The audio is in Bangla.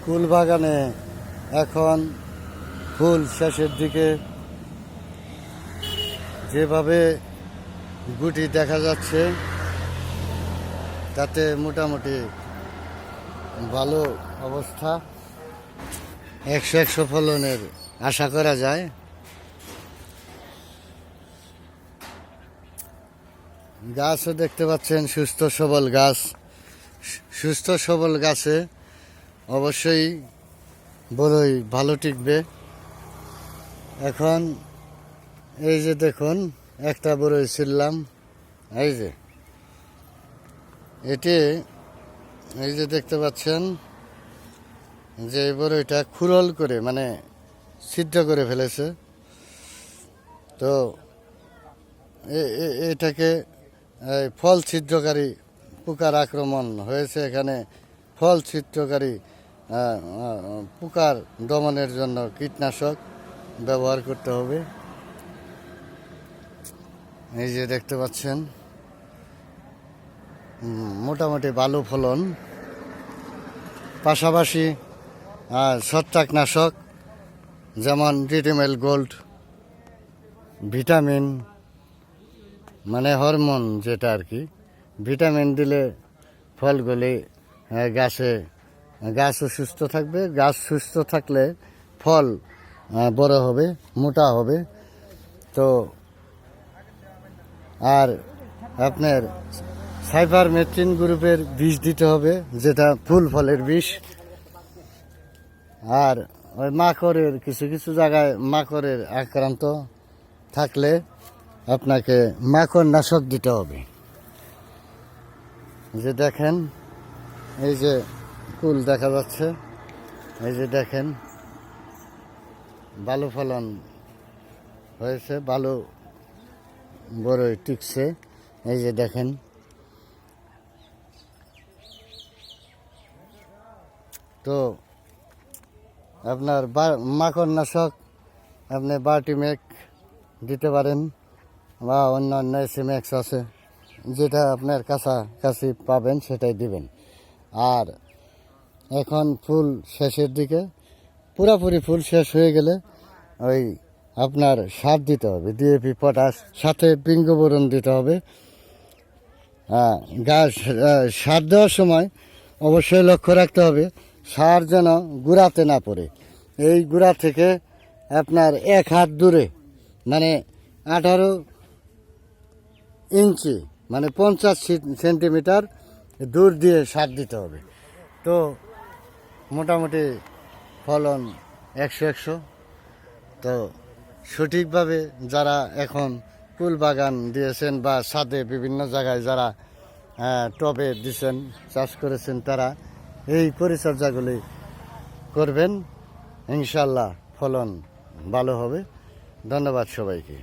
ফুল বাগানে এখন ফুল শেষের দিকে, যেভাবে গুটি দেখা যাচ্ছে তাতে মোটামুটি ভালো অবস্থা, 100 ফলনের আশা করা যায়। গাছও দেখতে পাচ্ছেন, সুস্থ সবল গাছ। সুস্থ সবল গাছে অবশ্যই বড়ই ভালো টিকবে। এখন এই যে দেখুন, একটা বড়ই ছিললাম, এই যে এটি, এই যে দেখতে পাচ্ছেন যে এই বড়ইটা খুরল করে মানে ছিদ্র করে ফেলেছে। তো এটাকে ফল ছিদ্রকারী পোকার আক্রমণ হয়েছে। এখানে ফল ছিদ্রকারী পোকার দমনের জন্য কীটনাশক ব্যবহার করতে হবে। এই যে দেখতে পাচ্ছেন মোটামুটি ভালো ফলন, পাশাপাশি ছত্রাকনাশক যেমন ডিটিমেল গোল্ড, ভিটামিন মানে হরমোন যেটা আর কি, ভিটামিন দিলে ফলগুলি গাছও সুস্থ থাকবে। গাছ সুস্থ থাকলে ফল বড় হবে, মোটা হবে। তো আর আপনার সাইপারমেথ্রিন গ্রুপের বিষ দিতে হবে, যেটা ফুল ফলের বিষ। আর ওই মাকড়ের কিছু কিছু জায়গায় মাকড়ের আক্রান্ত থাকলে আপনাকে মাকড় নাশক দিতে হবে। যে দেখেন, এই যে ফুল দেখা যাচ্ছে, এই যে দেখেন ভালো ফলন হয়েছে, ভালো বড়ই টিকছে। এই যে দেখেন, তো আপনার মাকড় নাশক আপনি বার্টিমেক দিতে পারেন, বা অন্যান্য এসএমএক্স আছে, যেটা আপনার কাছাকাছি পাবেন সেটাই দিবেন। আর এখন ফুল শেষের দিকে, পুরাপুরি ফুল শেষ হয়ে গেলে ওই আপনার সার দিতে হবে, ডিএপি, পটাশ, সাথে পিঙ্গবোরন দিতে হবে। গাছ সার দেওয়ার সময় অবশ্যই লক্ষ্য রাখতে হবে সার যেন গুঁড়াতে না পড়ে। এই গুঁড়া থেকে আপনার 1 হাত দূরে, মানে 18 ইঞ্চি মানে 50 সেন্টিমিটার দূর দিয়ে সার দিতে হবে। তো মোটামুটি ফলন 100। তো সঠিকভাবে যারা এখন ফুল বাগান দিয়েছেন বা ছাদে বিভিন্ন জায়গায় যারা টবে দিয়েছেন, চাষ করেছেন, তারা এই পরিচর্যাগুলি করবেন, ইনশাল্লাহ ফলন ভালো হবে। ধন্যবাদ সবাইকে।